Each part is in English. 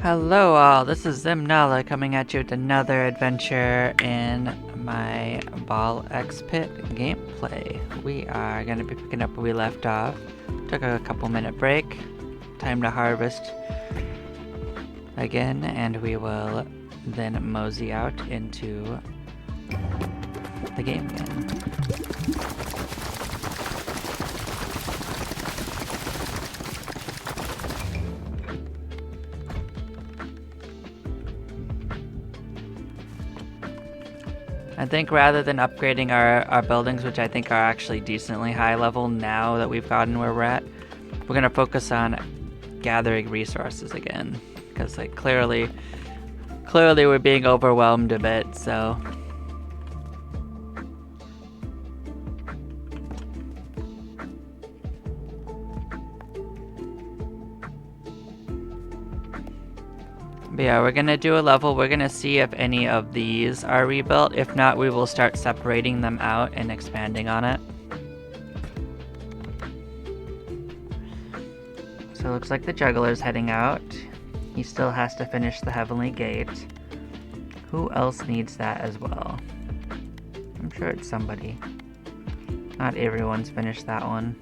Hello all, this is Zimnala coming at you with another adventure in my BallXPit gameplay. We are going to be picking up where we left off. Took a couple minute break. Time to harvest again, and we will then mosey out into the game again. I think rather than upgrading our buildings, which I think are actually decently high level now that we've gotten where we're at, we're going to focus on gathering resources again. Because like clearly we're being overwhelmed a bit, so... But yeah, we're gonna do a level. We're gonna see if any of these are rebuilt. If not, we will start separating them out and expanding on it. So it looks like the juggler's heading out. He still has to finish the Heavenly Gate. Who else needs that as well? I'm sure it's somebody. Not everyone's finished that one.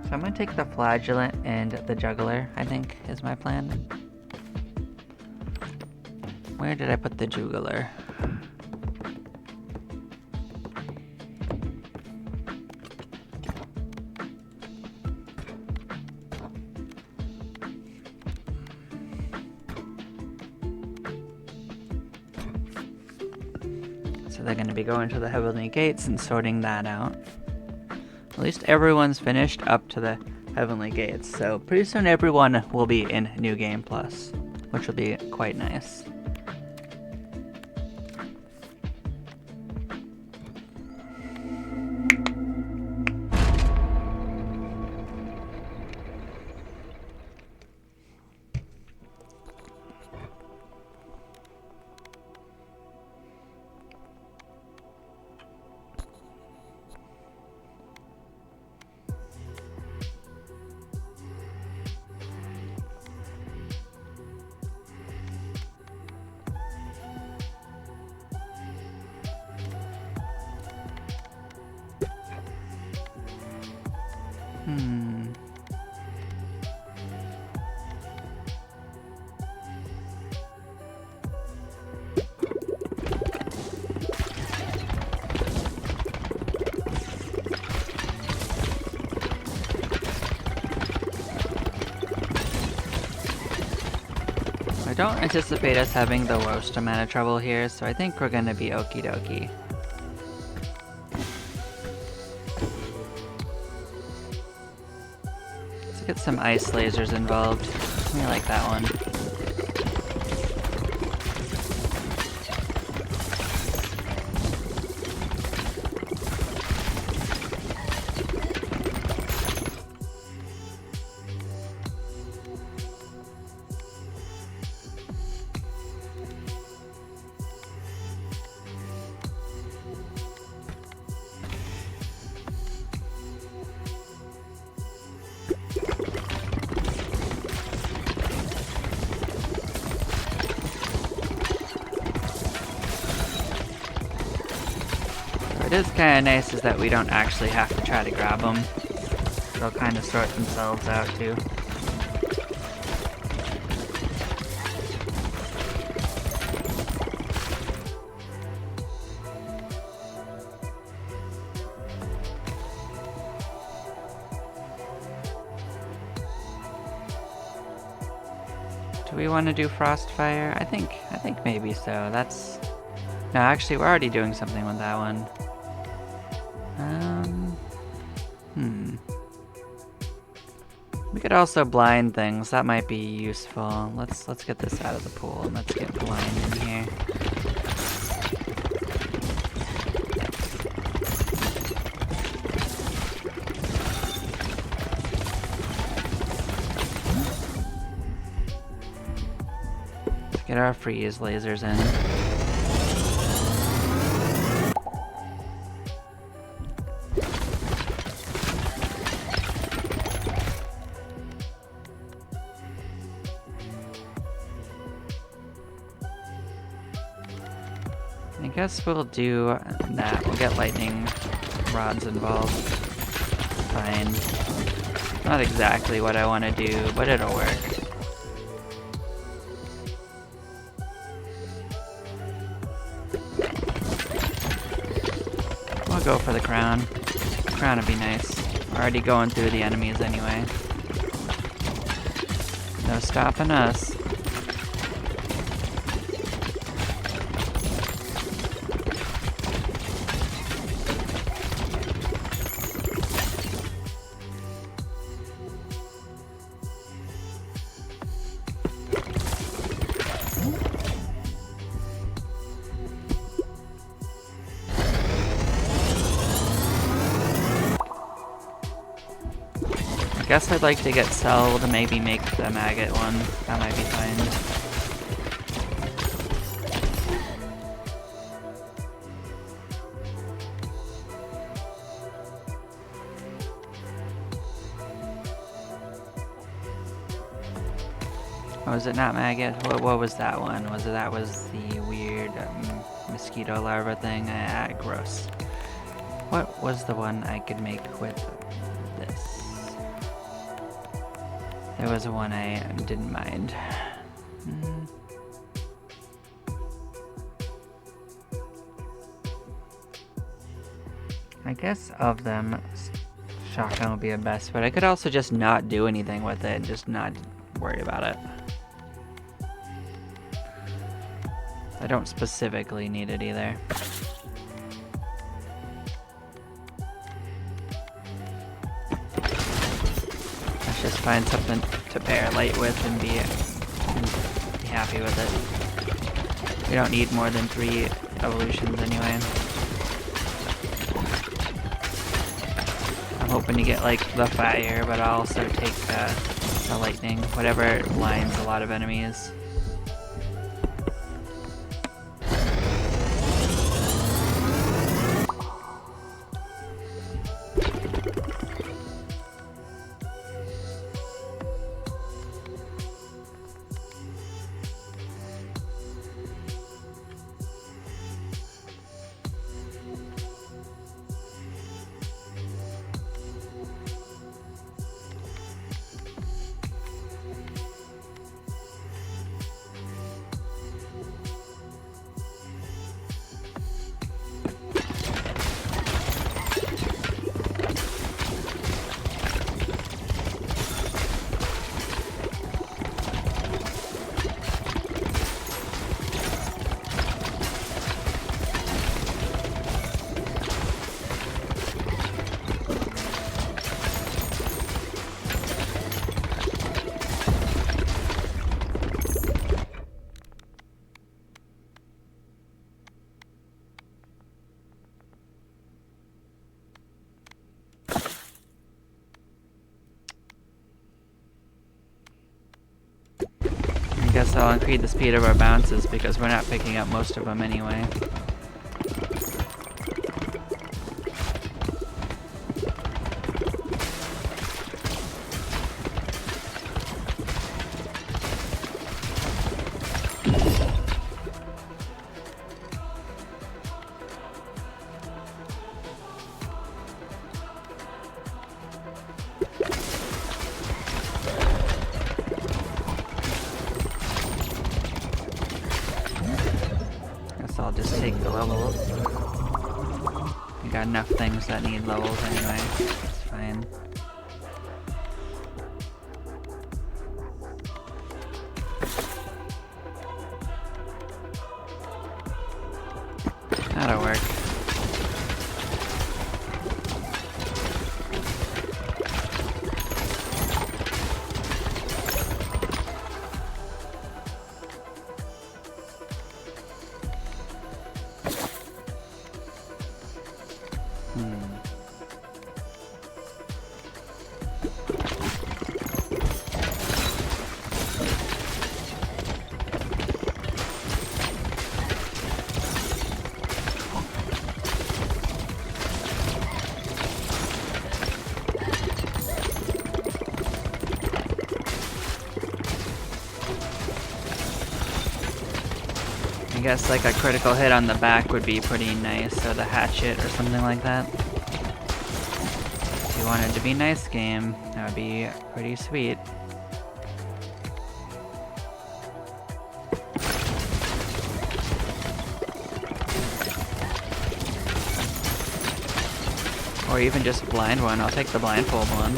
So I'm gonna take the Flagellant and the Juggler, I think, is my plan. Where did I put the Juggler? So they're gonna be going to the Heavenly Gates and sorting that out. At least everyone's finished up to the Heavenly Gates, so pretty soon everyone will be in New Game Plus, which will be quite nice. I don't anticipate us having the worst amount of trouble here, so I think we're gonna be okie dokie. Let's get some ice lasers involved. I like that one. What is kind of nice is that we don't actually have to try to grab them. They'll kind of sort themselves out too. Do we want to do Frostfire? I think maybe so. That's... No, actually we're already doing something with that one. We could also blind things. That might be useful. Let's get this out of the pool and let's get blind in here. Get our freeze lasers in. I guess we'll do that. We'll get lightning rods involved. Fine. Not exactly what I want to do, but it'll work. We'll go for the crown. Crown would be nice. Already going through the enemies anyway. No stopping us. I guess I'd like to get Cell to maybe make the maggot one. That might be fine. Oh, was it not maggot? What was that one? That was the weird mosquito larva thing? Gross. What was the one I could make with this? There was one I didn't mind. I guess of them, shotgun would be the best, but I could also just not do anything with it and just not worry about it. I don't specifically need it either. Let's just find something to pair light with and be happy with it. We don't need more than 3 evolutions anyway. I'm hoping to get like the fire, but I'll also take the lightning, whatever lines a lot of enemies. I guess I'll increase the speed of our bounces because we're not picking up most of them anyway. I'll just take the levels. We got enough things that need levels anyway. It's fine. That'll work. I guess like a critical hit on the back would be pretty nice, so the hatchet or something like that. If you wanted to be nice game, that would be pretty sweet. Or even just blind one. I'll take the blindfold one.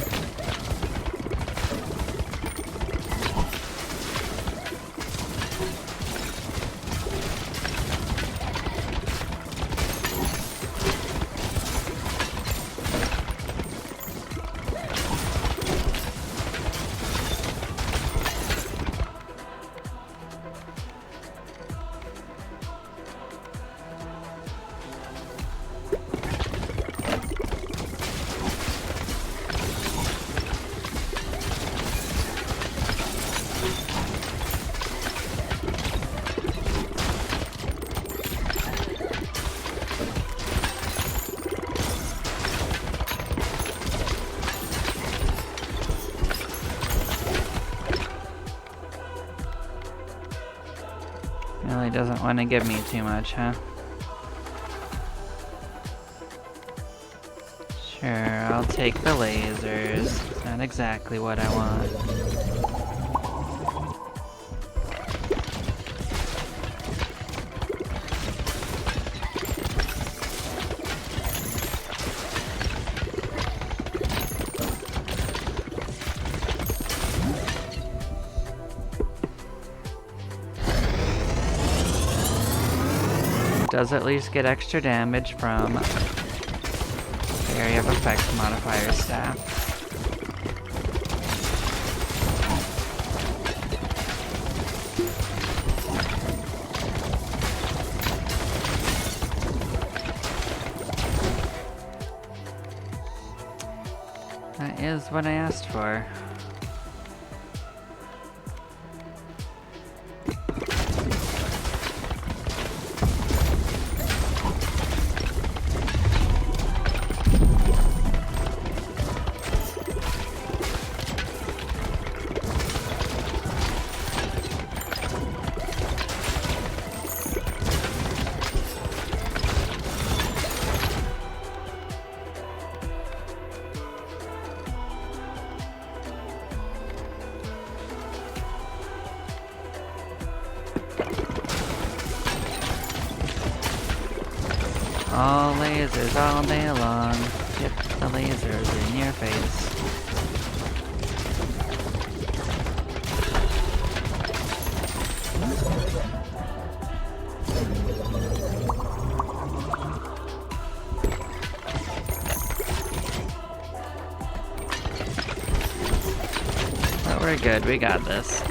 Really doesn't want to give me too much, huh? Sure, I'll take the lasers. It's not exactly what I want. Does at least get extra damage from the area of effect modifier staff. That is what I asked for. All lasers all day long. Get the lasers in your face. But we're good, we got this.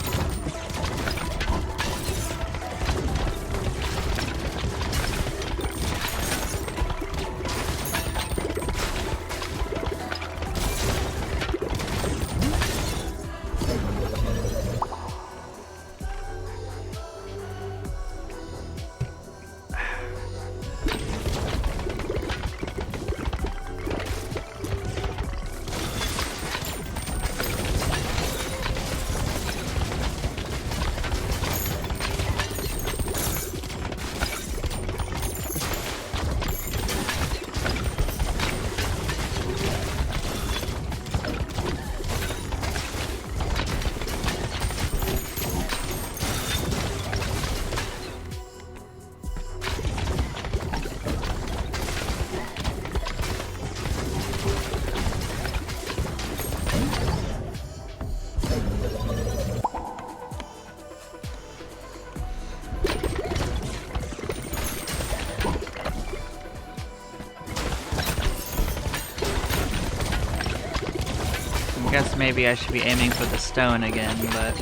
I guess maybe I should be aiming for the stone again, but...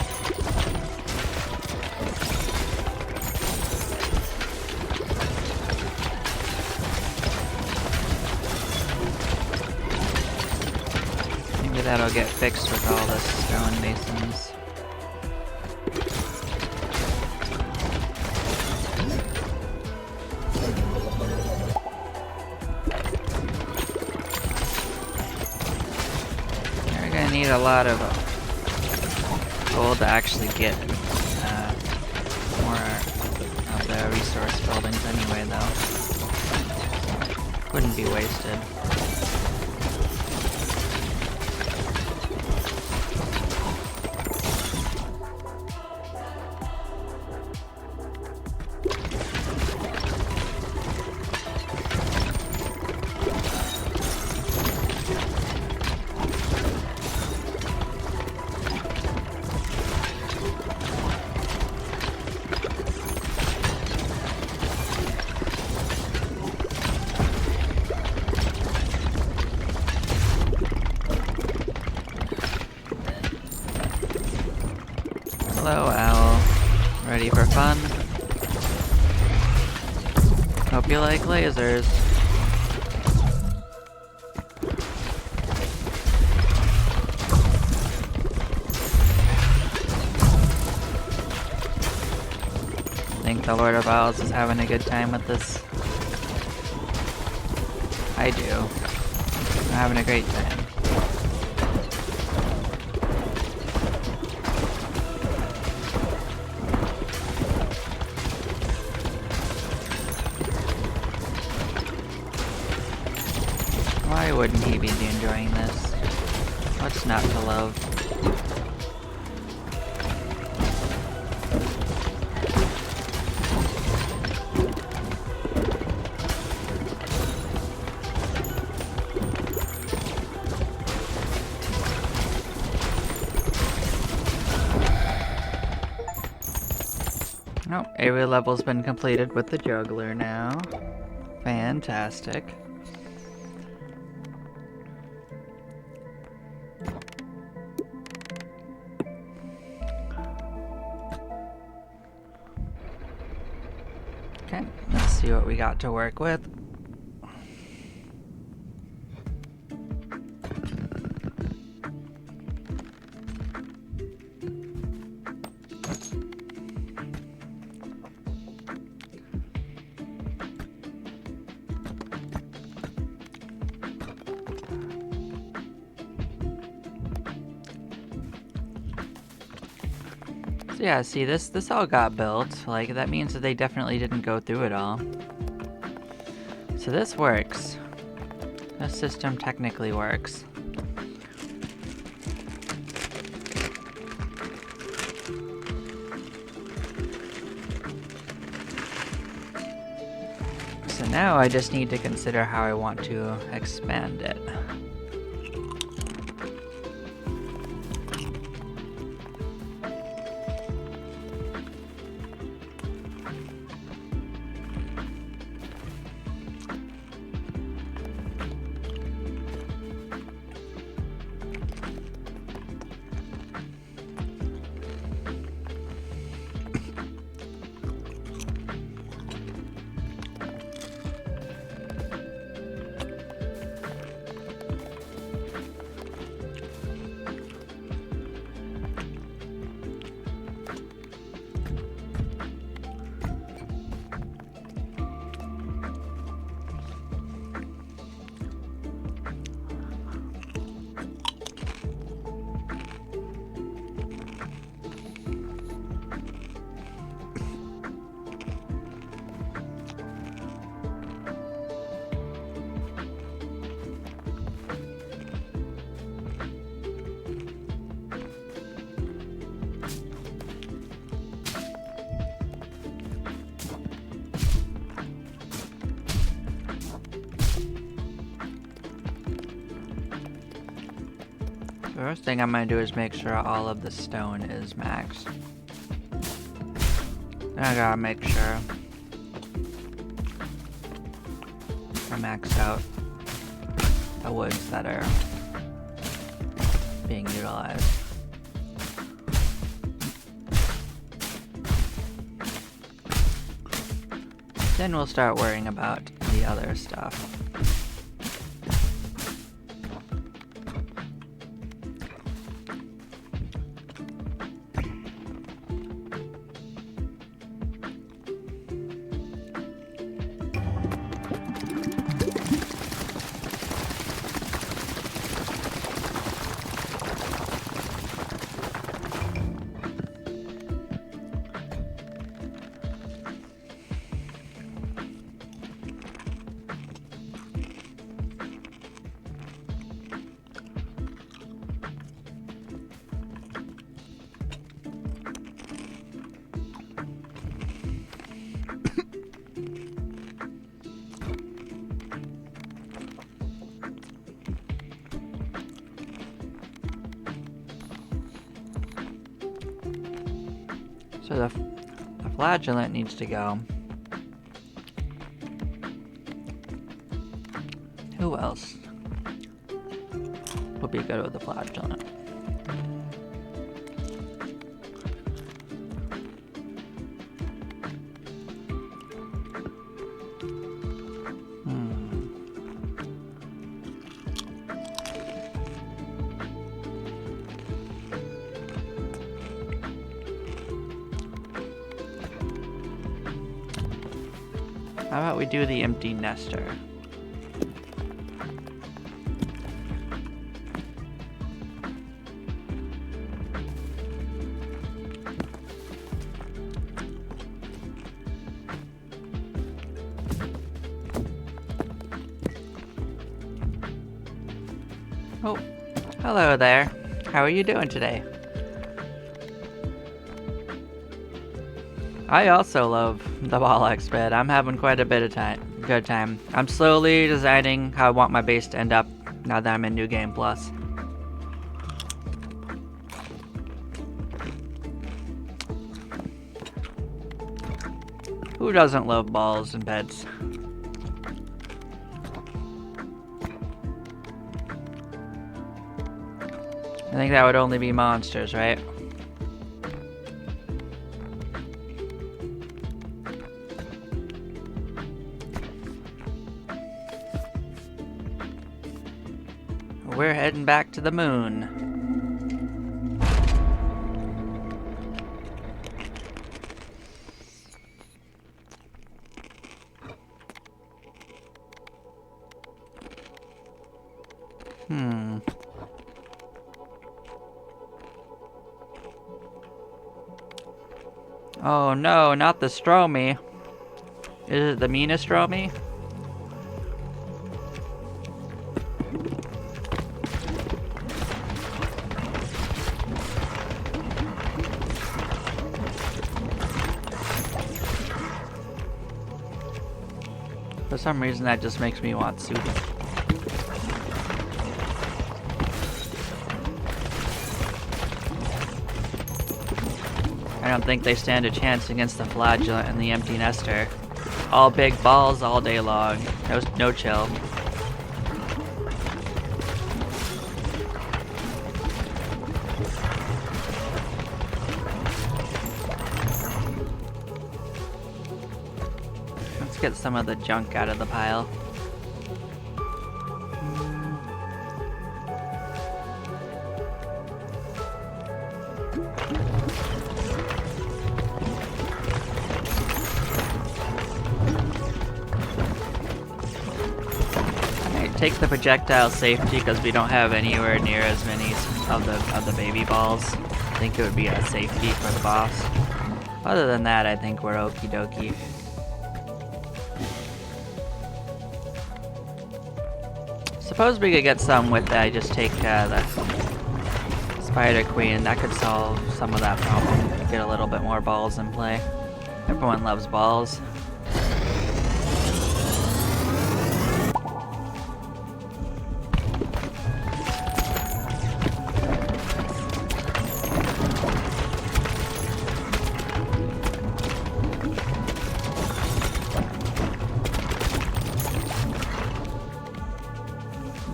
maybe that'll get fixed with all the stone masons. Need a lot of gold to actually get more of the resource buildings anyway, though. Wouldn't be wasted. Hello, Owl. Ready for fun? Hope you like lasers. Think the Lord of Owls is having a good time with this? I do. I'm having a great time. Why wouldn't he be enjoying this? What's not to love? Oh, area level's been completed with the juggler now. Fantastic. Okay, let's see what we got to work with. So yeah, see, this all got built. Like, that means that they definitely didn't go through it all. So this works. This system technically works. So now I just need to consider how I want to expand it. The first thing I'm going to do is make sure all of the stone is maxed. Then I gotta make sure I max out the woods that are being utilized. Then we'll start worrying about the other stuff. the flagellant needs to go. Who else would be good with the flagellant? How about we do the empty nester? Oh, hello there. How are you doing today? I also love the BallXPit. I'm having quite a bit of good time. I'm slowly deciding how I want my base to end up now that I'm in New Game Plus. Who doesn't love balls and beds? I think that would only be monsters, right? We're heading back to the moon. Oh no, not the Stromy. Is it the Minestromy? For some reason that just makes me want soup. I don't think they stand a chance against the flagellant and the empty nester. All big balls all day long. No chill. Let's get some of the junk out of the pile. Take the projectile safety because we don't have anywhere near as many of the baby balls. I think it would be a safety for the boss. Other than that, I think we're okie dokie. Suppose we could get some with that. Just take the Spider Queen. That could solve some of that problem. Get a little bit more balls in play. Everyone loves balls.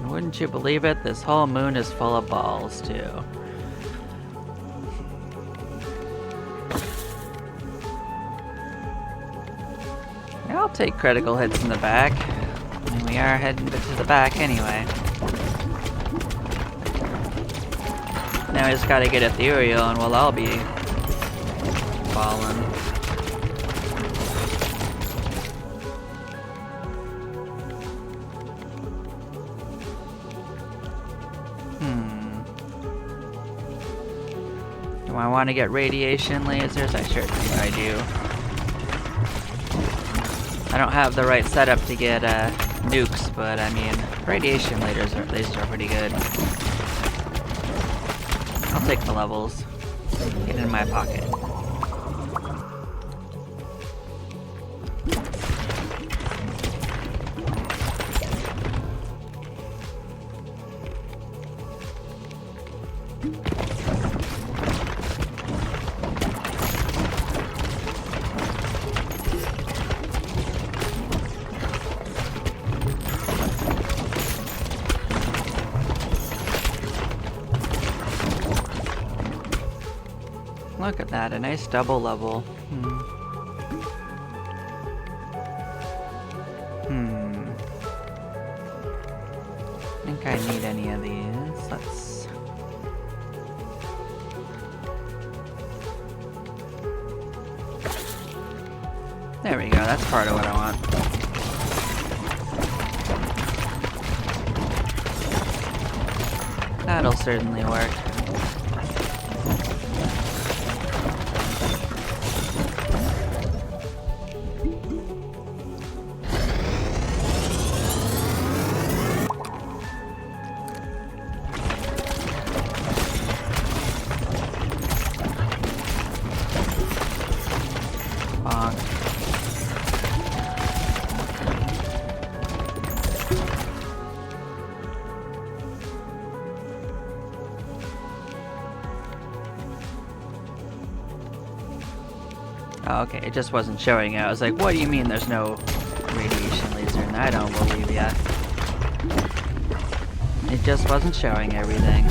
Wouldn't you believe it? This whole moon is full of balls, too. Yeah, I'll take critical hits in the back. I mean, we are heading to the back anyway. Now we just gotta get ethereal and we'll all be falling. Do I want to get radiation lasers? I sure think I do. I don't have the right setup to get nukes, but I mean, radiation lasers are pretty good. I'll take the levels. Get in my pocket. Look at that, a nice double level. I think I need any of these. Let's... There we go, that's part of what I want. That'll certainly work. Oh, okay, it just wasn't showing it. I was like, what do you mean there's no radiation laser? And I don't believe ya. It just wasn't showing everything.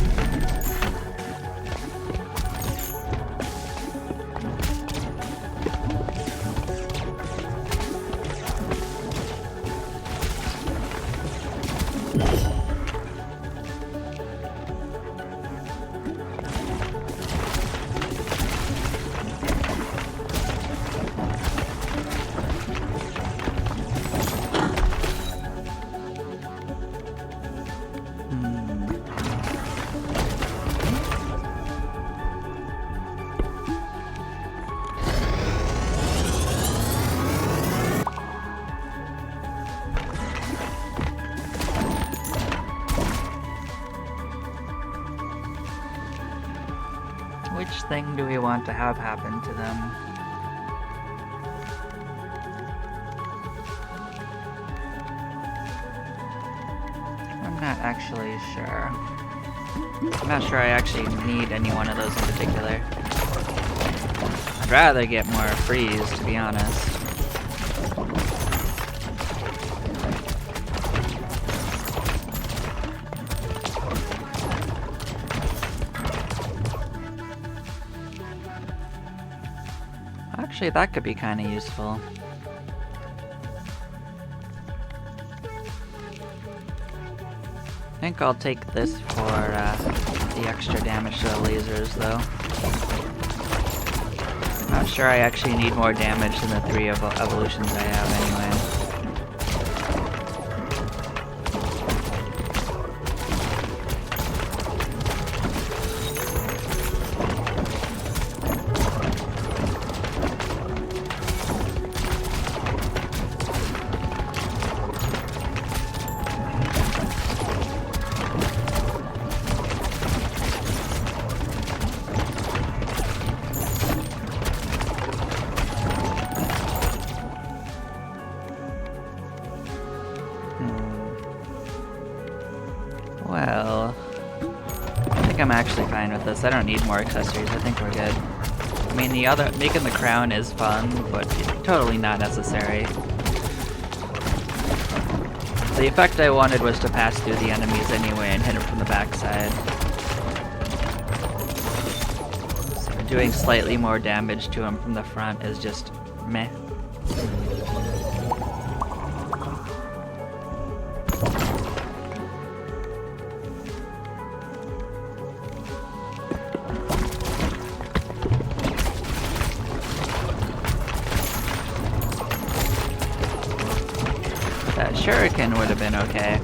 Which thing do we want to have happen to them? I'm not actually sure. I'm not sure I actually need any one of those in particular. I'd rather get more freeze, to be honest. Actually, that could be kind of useful. I think I'll take this for the extra damage to the lasers, though. Not sure I actually need more damage than the 3 evolutions I have anyway. Well, I think I'm actually fine with this. I don't need more accessories. I think we're good. I mean, making the crown is fun, but totally not necessary. The effect I wanted was to pass through the enemies anyway and hit them from the backside. So doing slightly more damage to them from the front is just meh. That shuriken would have been okay.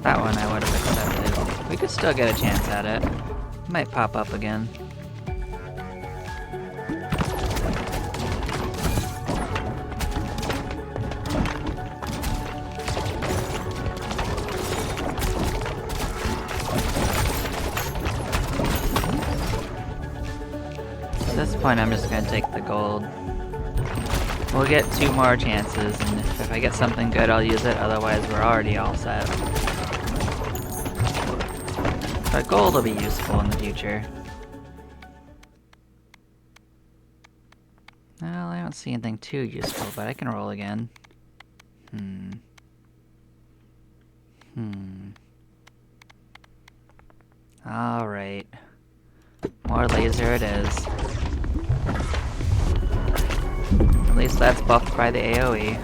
That one I would have accepted. We could still get a chance at it. It might pop up again. At this point, I'm just gonna take the gold. We'll get 2 more chances, and if I get something good, I'll use it. Otherwise, we're already all set. But gold will be useful in the future. Well, I don't see anything too useful, but I can roll again. Alright. More laser it is. At least that's buffed by the AoE.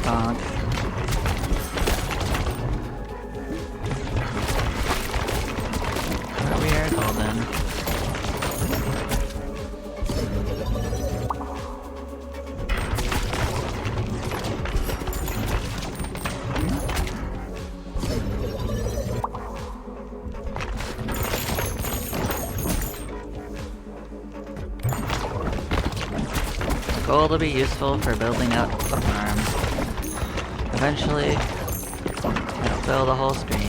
Bonk. Where we are golden. Gold will be useful for building up the farm. Eventually, it'll fill the whole screen.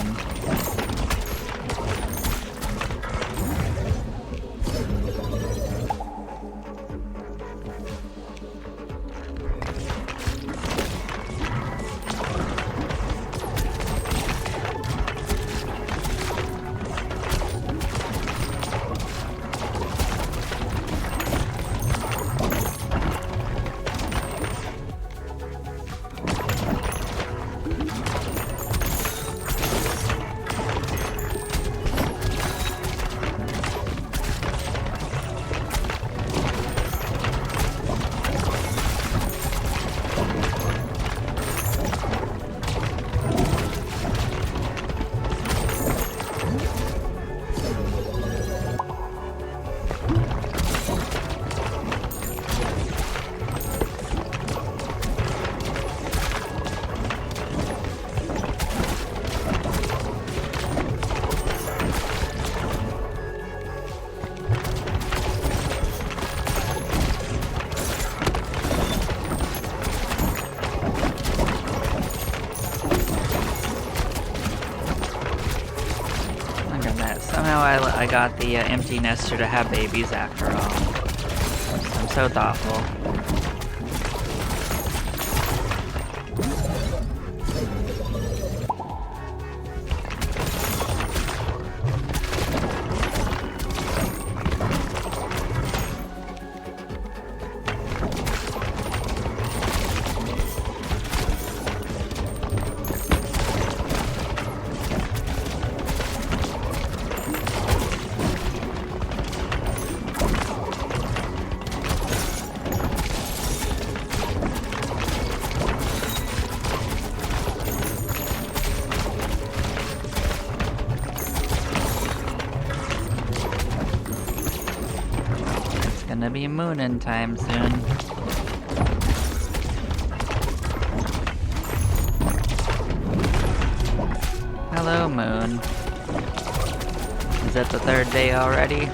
Somehow I got the empty nester to have babies after all. I'm so thoughtful. Gonna be moonin' time soon. Hello, moon. Is it the third day already?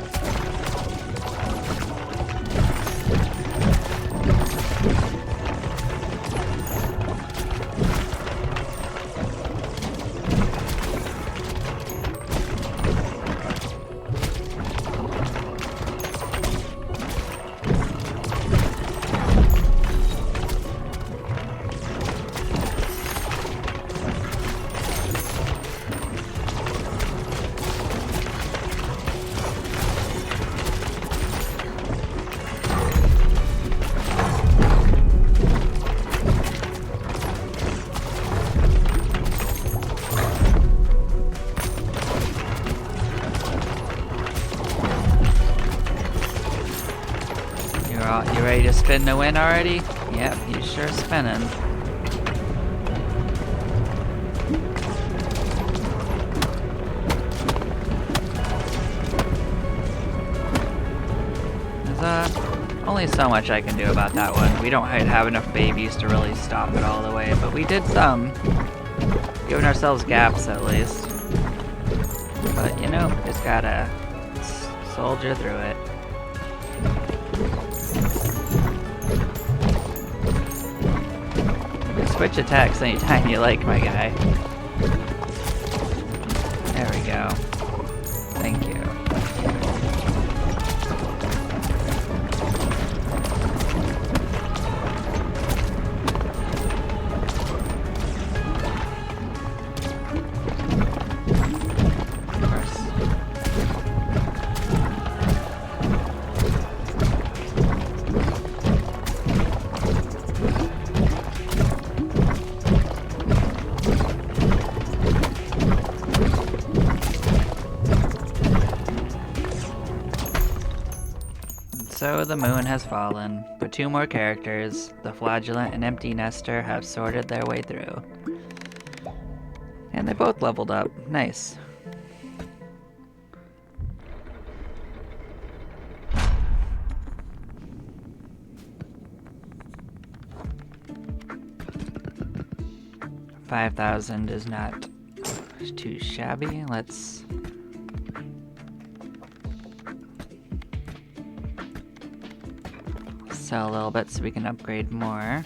You ready to spin to win already? Yep, he's sure spinning. There's only so much I can do about that one. We don't have enough babies to really stop it all the way, but we did some. Giving ourselves gaps at least. But you know, just gotta soldier through it. Switch attacks anytime you like, my guy. There we go. Thank you. So the moon has fallen, but 2 more characters, the Flagellant and Empty Nester, have sorted their way through. And they both leveled up. Nice. $5,000 is not too shabby. Let's sell a little bit so we can upgrade more.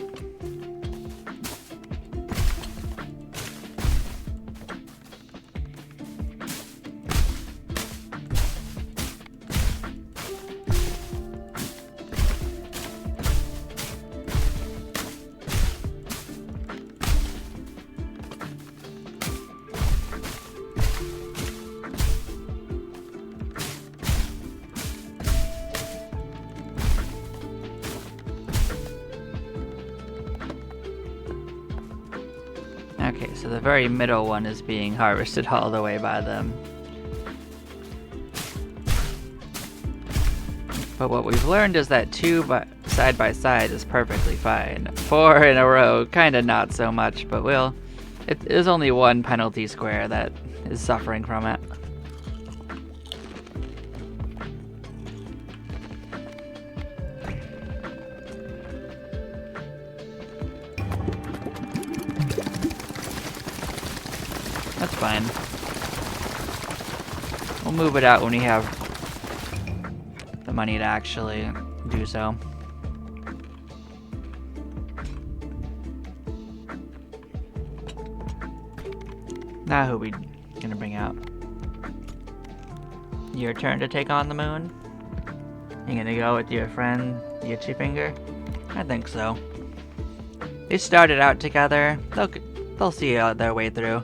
Okay, so the very middle one is being harvested all the way by them. But what we've learned is that 2 side by side is perfectly fine. 4 in a row, kinda not so much, but it is only 1 penalty square that is suffering from it. That's fine. We'll move it out when we have the money to actually do so. Now who we gonna bring out? Your turn to take on the moon? You gonna go with your friend, the Itchy Finger? I think so. They started out together. They'll see their way through.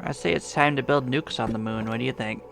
I say it's time to build nukes on the moon. What do you think?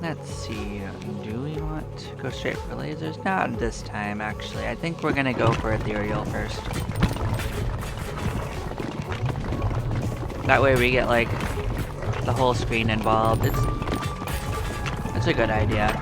Let's see, do we want to go straight for lasers? Not this time, actually. I think we're gonna go for ethereal first. That way we get, like, the whole screen involved. It's a good idea.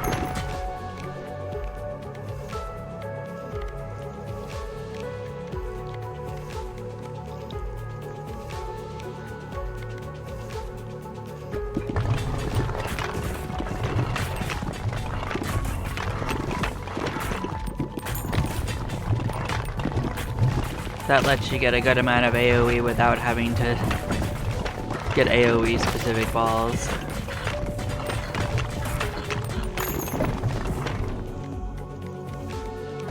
That lets you get a good amount of AoE without having to get AoE specific balls.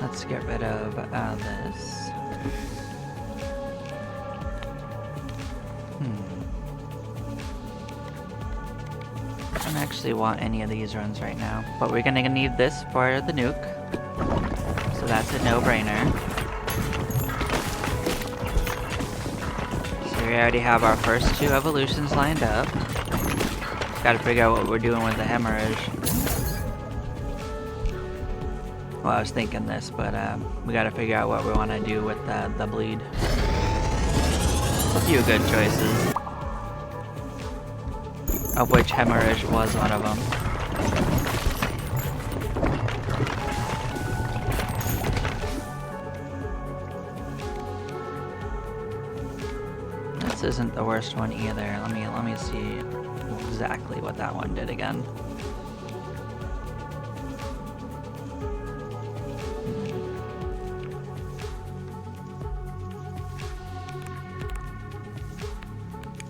Let's get rid of this. I don't actually want any of these runs right now, but we're gonna need this for the nuke. So that's a no-brainer. We already have our first 2 evolutions lined up. Gotta figure out what we're doing with the hemorrhage. Well, I was thinking this, but we gotta figure out what we want to do with the bleed. A few good choices, of which hemorrhage was one of them. this isn't the worst one either. Let me see exactly what that one did again.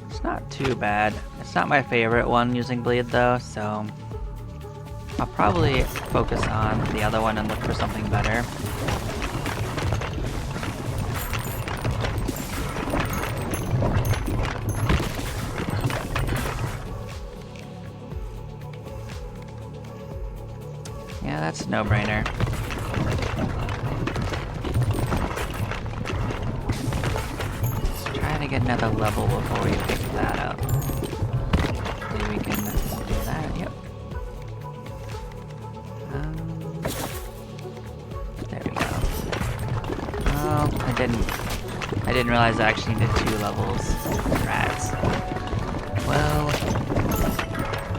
It's not too bad. It's not my favorite one using bleed though, so I'll probably focus on the other one and look for something better. Yeah, that's a no-brainer. Let's try to get another level before we pick that up. Maybe we can do that, yep. There we go. Oh, I didn't realize I actually needed 2 levels. Rats. Well,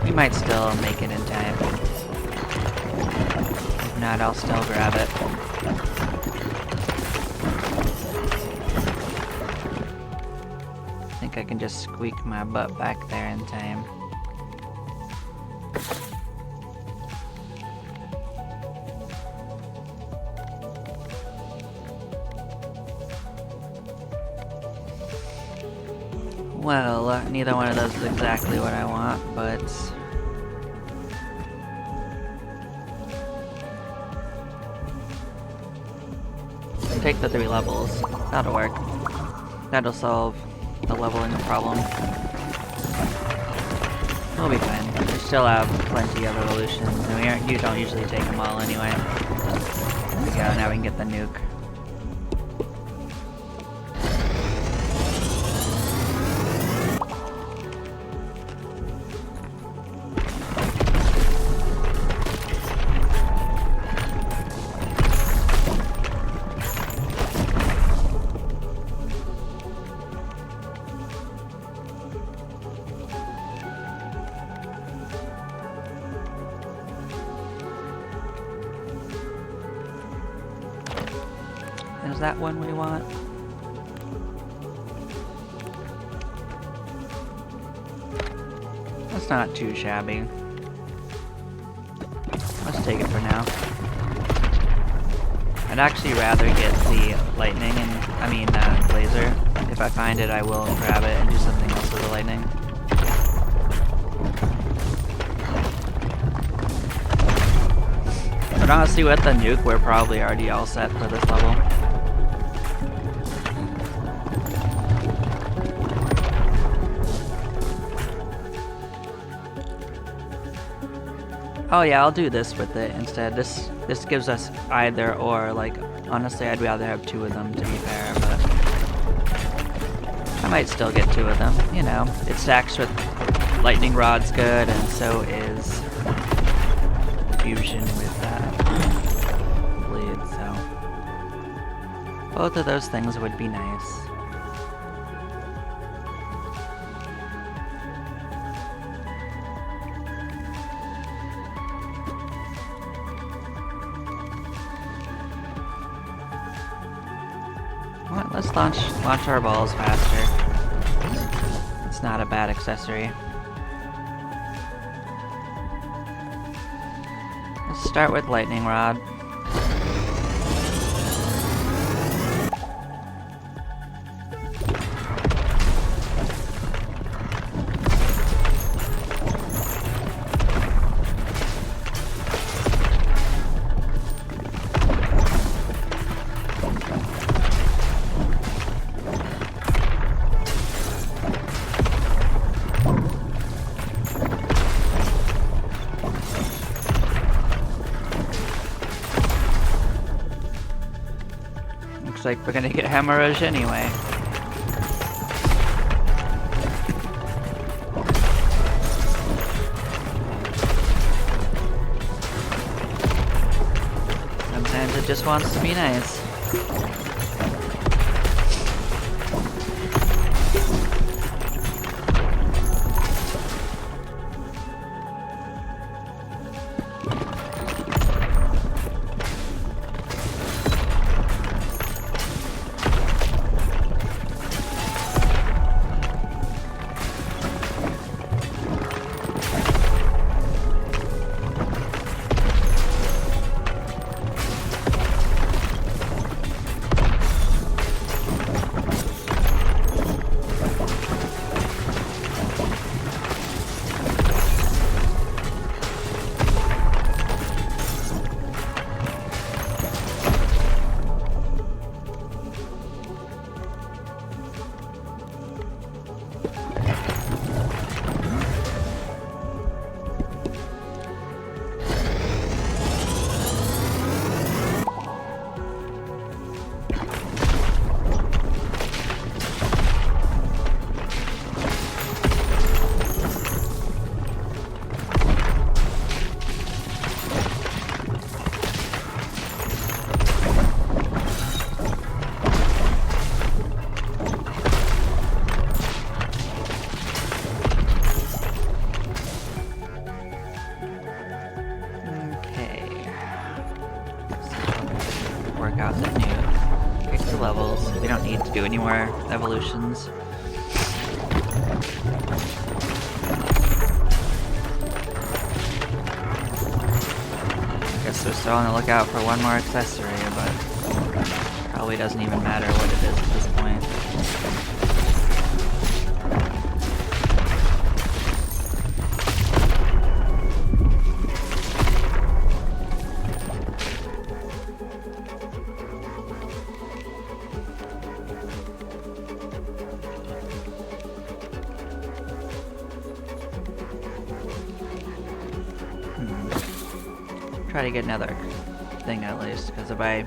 we might still make it in time. If not, I'll still grab it. I think I can just squeak my butt back there in time. Well, neither one of those is exactly what I want, but take the 3 levels. That'll work. That'll solve the leveling problem. We'll be fine. We still have plenty of evolutions, and you don't usually take them all anyway. There we go, now we can get the nuke. Is that one we want? That's not too shabby. Let's take it for now. I'd actually rather get the lightning and, laser. If I find it, I will grab it and do something else with the lightning. But honestly, with the nuke, we're probably already all set for this level. Oh yeah, I'll do this with it instead. This gives us either or. Like, honestly, I'd rather have 2 of them to be fair, but I might still get 2 of them. You know, it stacks with lightning rod's good, and so is fusion with bleed. So both of those things would be nice. Well, let's launch our balls faster. It's not a bad accessory. Let's start with lightning rod. Looks like we're gonna get hemorrhage anyway. Sometimes it just wants to be nice. out the nuke. Pick the levels. We don't need to do any more evolutions. Guess we're still on the lookout for one more accessory, but probably doesn't even matter what it is at this point. Try to get another thing at least, because if I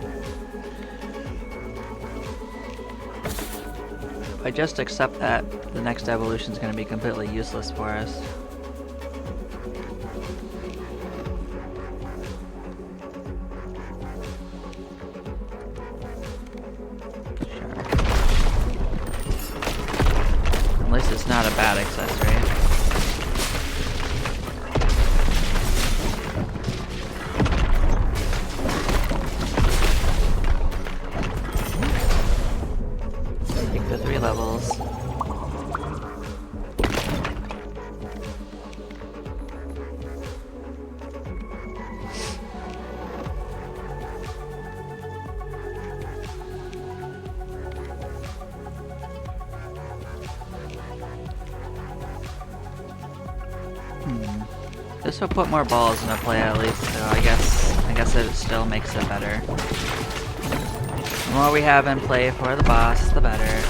just accept that, the next evolution is going to be completely useless for us. Sure. At least it's not a bad accessory. Levels. This will put more balls into play at least, so I guess it still makes it better. The more we have in play for the boss, the better.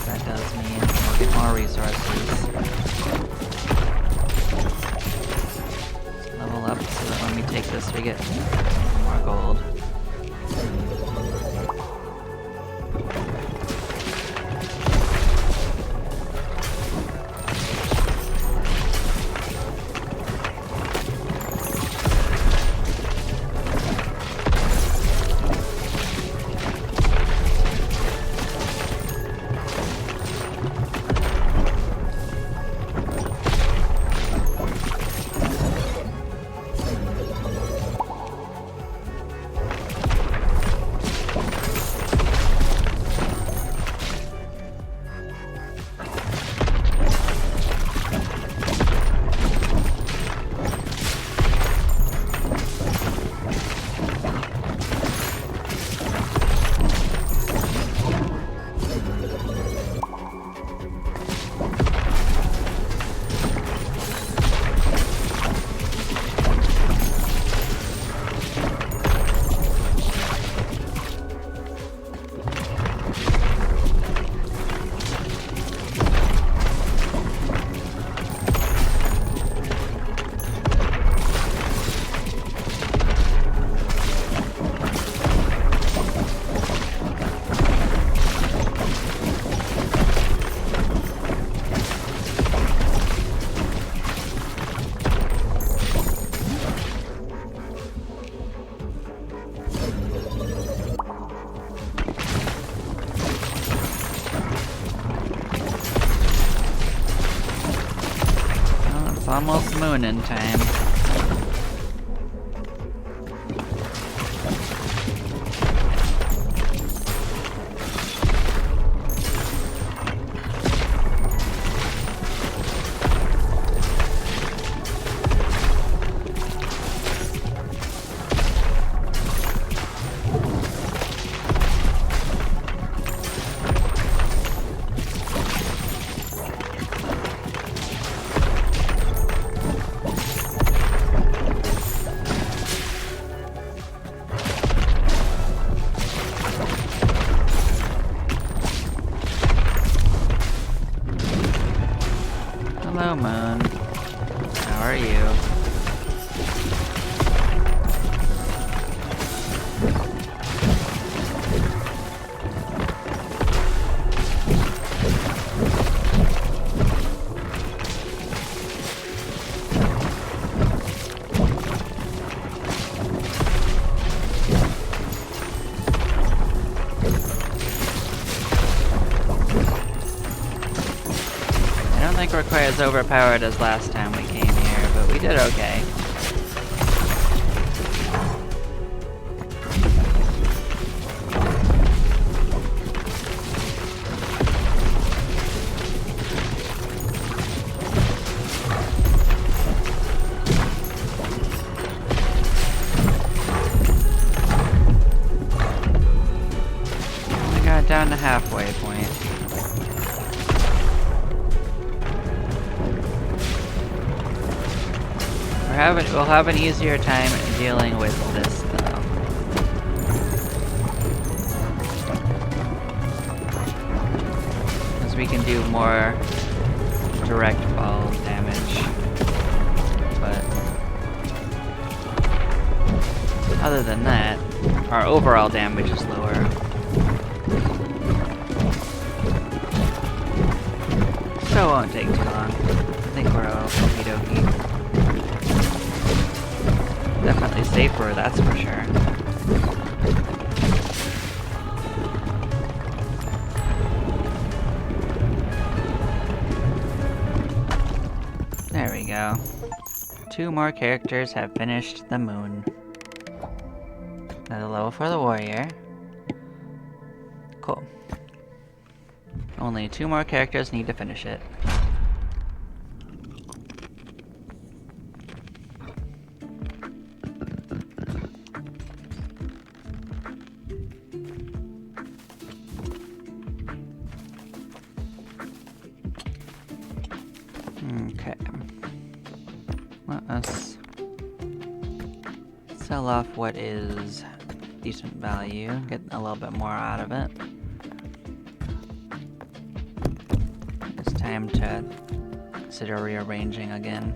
That does mean we'll get more resources. Let's level up so that when we take this we get more gold. Almost moonin' time. Hello, Moon. How are you? I don't think we're quite as overpowered as last time we came here, but we did okay. We'll have an easier time dealing with this though. Because we can do more direct ball damage. But other than that, our overall damage is lower. So it won't take too long. I think we're okie dokie. Definitely safer, that's for sure. There we go. 2 more characters have finished the moon. Another level for the warrior. Cool. Only 2 more characters need to finish it. Okay. Let us sell off what is decent value, get a little bit more out of it. It's time to consider rearranging again.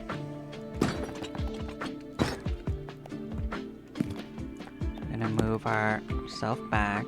We're gonna move ourselves back.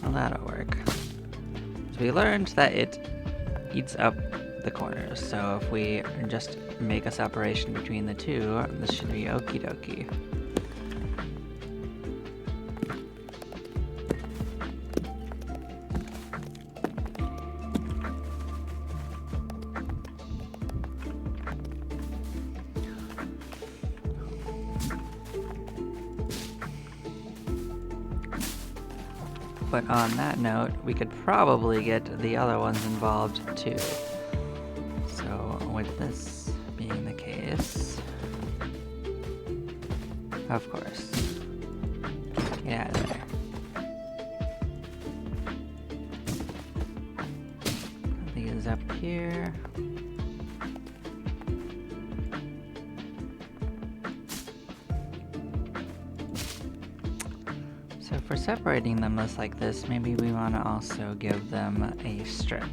Well, that'll work. So we learned that it eats up the corners, so if we just make a separation between the two, this should be okie dokie. But on that note, we could probably get the other ones involved too. So with this being the case, of course, get out of there. Put these up here. So for separating them just like this, maybe we want to also give them a strip.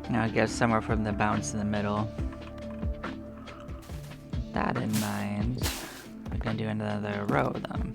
Now it gives somewhere from the bounce in the middle. With that in mind, we're going to do another row of them.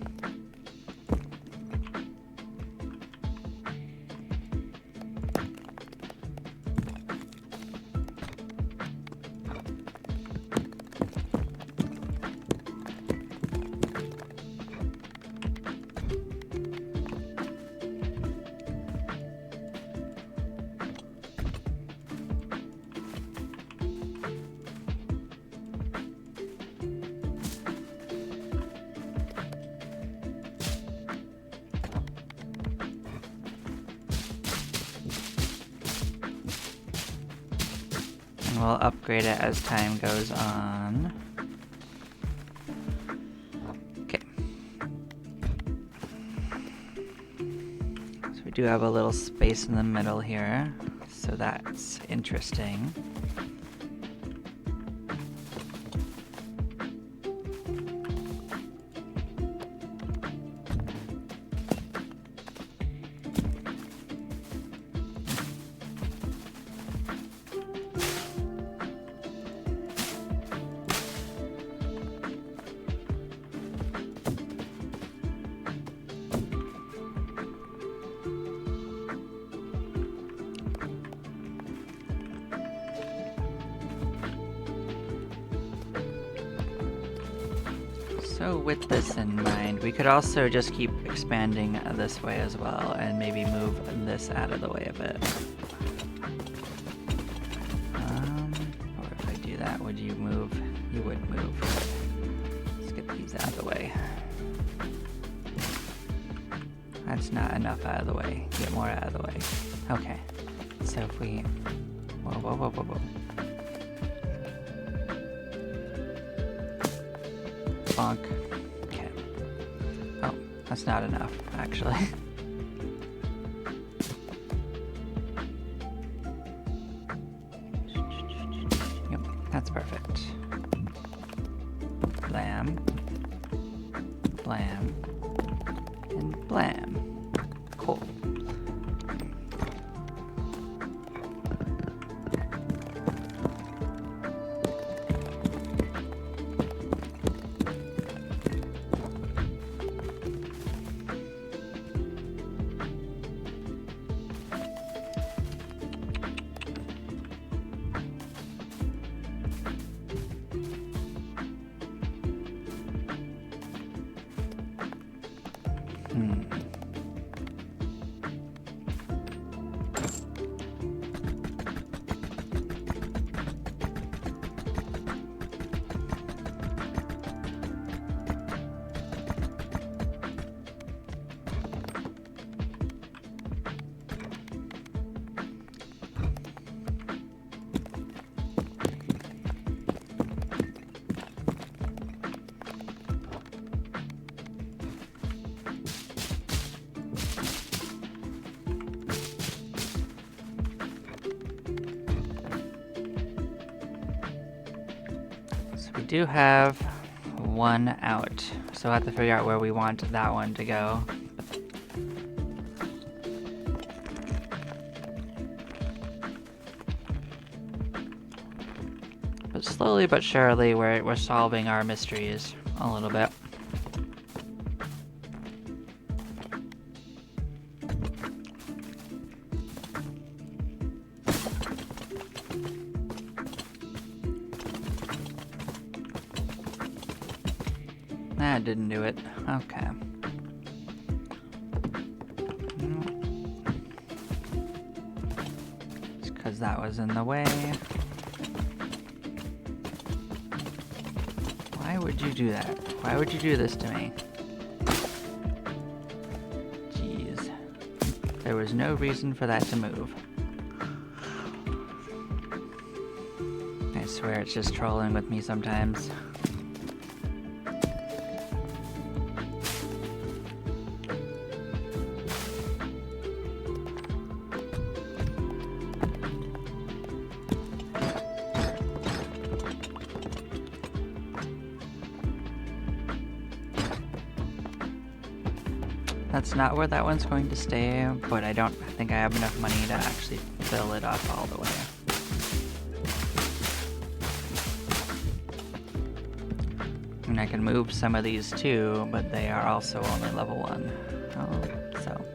We'll upgrade it as time goes on. Okay. So we do have a little space in the middle here, so that's interesting. So with this in mind, we could also just keep expanding this way as well, and maybe move this out of the way a bit. that, would you move? You would move. Let's get these out of the way. That's not enough out of the way. Get more out of the way. Okay. So if we... Whoa, whoa, whoa, whoa, whoa. Bonk. Okay. Oh, that's not enough, actually. Yep, that's perfect. Blam. Blam. And blam. Cool. We do have one out, so we'll have to figure out where we want that one to go. But slowly but surely, we're solving our mysteries a little bit. That didn't do it. Okay. It's because that was in the way. Why would you do that? Why would you do this to me? Jeez. There was no reason for that to move. I swear it's just trolling with me sometimes. That's not where that one's going to stay, but I don't think I have enough money to actually fill it up all the way. And I can move some of these too, but they are also only level 1. Oh, so.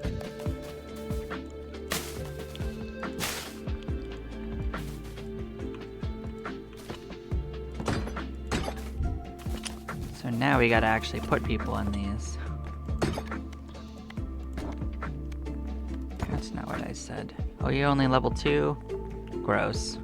So now we gotta actually put people in these. That's not what I said. Oh, you only level 2? Gross.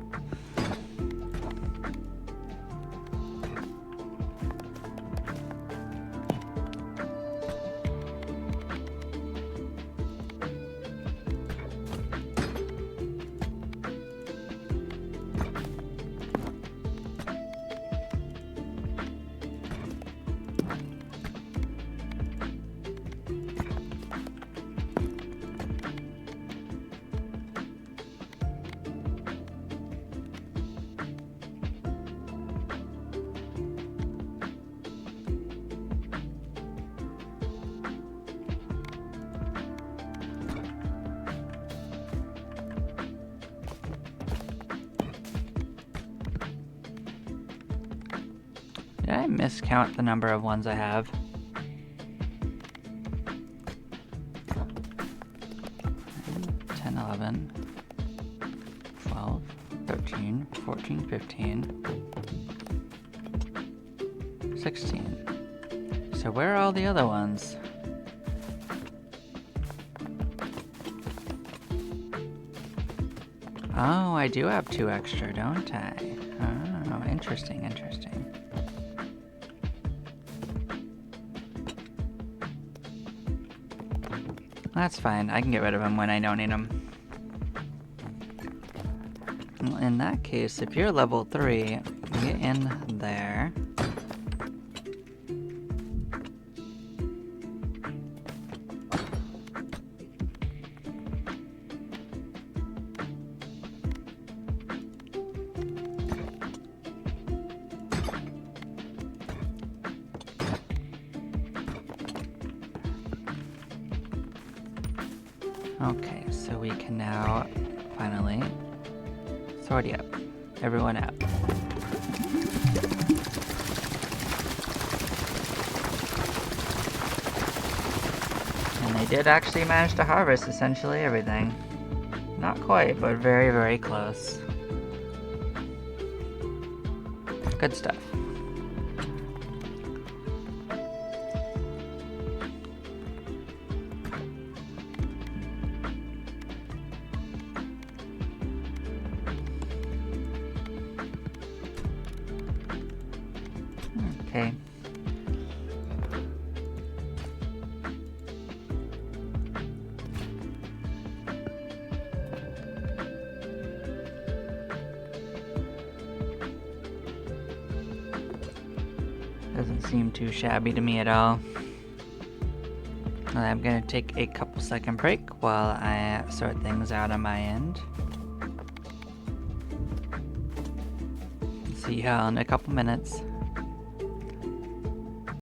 Did I miscount the number of ones I have? 10, 11, 12, 13, 14, 15, 16. So where are all the other ones? Oh, I do have 2 extra, don't I? Ah. Oh, interesting, interesting. That's fine. I can get rid of him when I don't need him. Well, in that case, if you're level 3, get in there. Okay, so we can now finally sortie up. Everyone out. And they did actually manage to harvest essentially everything. Not quite, but very, very close. Good stuff. Okay. Doesn't seem too shabby to me at all. I'm gonna take a couple second break while I sort things out on my end. See y'all in a couple minutes.